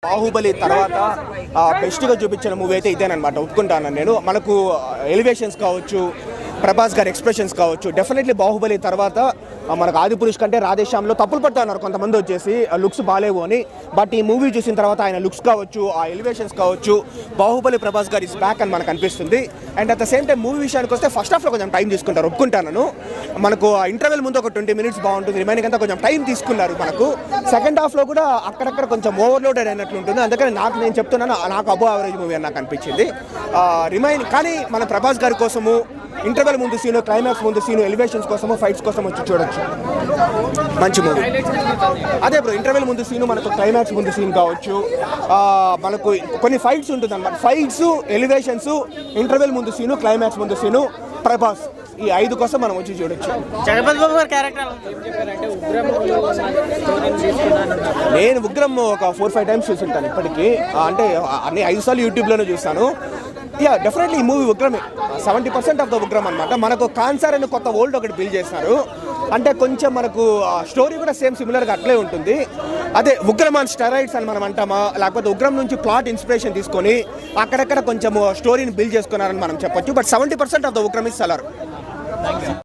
బాహుబలి తర్వాత బెస్ట్గా చూపించిన మూవీ అయితే ఇదేనమాట, ఒప్పుకుంటాను నేను. మనకు ఎలివేషన్స్ కావచ్చు, ప్రభాస్ గారి ఎక్స్ప్రెషన్స్ కావచ్చు, డెఫినెట్లీ బాహుబలి తర్వాత మనకు ఆదిపురుష్ కంటే రాధేశ్యామ్లో తప్పులు పడుతున్నారు కొంతమంది వచ్చేసి లుక్స్ బాగాలేవు అని. బట్ ఈ మూవీ చూసిన తర్వాత ఆయన లుక్స్ కావచ్చు, ఆ ఎలివేషన్స్ కావచ్చు, బాహుబలి ప్రభాస్ గారి ఇస్ బ్యాక్ అని మనకు అనిపిస్తుంది. And at the same time movie విషయానికి వస్తే ఫస్ట్ హాఫ్లో కొంచెం టైం తీసుకుంటారు, ఒప్పుకుంటాను. మనకు ఇంటర్వెల్ ముందు ఒక 20 minutes బాగుంటుంది, రిమైనింగ్ అంతా కొంచెం టైం తీసుకున్నారు. మనకు సెకండ్ హాఫ్లో కూడా అక్కడక్కడ కొంచెం ఓవర్లోడెడ్ అయినట్లు ఉంటుంది. అందుకని నేను చెప్తున్నాను, నాకు అబో యావరేజ్ మూవీ అని నాకు అనిపించింది. కానీ మన ప్రభాస్ గారి కోసము ఇంటర్వెల్ ముందు సీను, క్లైమాక్స్ ముందు సీను, ఎలివేషన్స్ కోసము, ఫైట్స్ కోసం వచ్చి చూడొచ్చు, మంచి మూవీ. అదే బ్రో, ఇంటర్వెల్ ముందు సీను, మనకు క్లైమాక్స్ ముందు సీన్ కావచ్చు, మనకు కొన్ని ఫైట్స్ ఉంటుంది అనమాట. ఫైట్స్, ఎలివేషన్స్, ఇంటర్వెల్ ముందు సీను, క్లైమాక్స్ ముందు సీను, ప్రభాస్, ఈ 5 కోసం మనం వచ్చి చూడొచ్చు. నేను ఉగ్రం ఒక 4-5 times చూసుంటాను ఇప్పటికీ, అంటే అన్ని 5 సార్లు యూట్యూబ్లోనే చూస్తాను. డెఫినెట్లీ ఈ మూవీ ఉగ్రమే, 70% ఆఫ్ ద ఉగ్రం అనమాట. మనకు కాన్సర్ అని కొత్త వరల్డ్ ఒకటి బిల్డ్ చేస్తారు, అంటే కొంచెం మనకు స్టోరీ కూడా సేమ్ సిమిలర్గా అట్లే ఉంటుంది. అదే ఉగ్రం ఆన్ స్టెరాయిడ్స్ అని మనం అంటామా, లేకపోతే ఉగ్రం నుంచి ప్లాట్ ఇన్స్పిరేషన్ తీసుకొని అక్కడక్కడ కొంచెం స్టోరీని బిల్డ్ చేసుకున్నారని మనం చెప్పొచ్చు. But 70% of the Ugram is Salaar.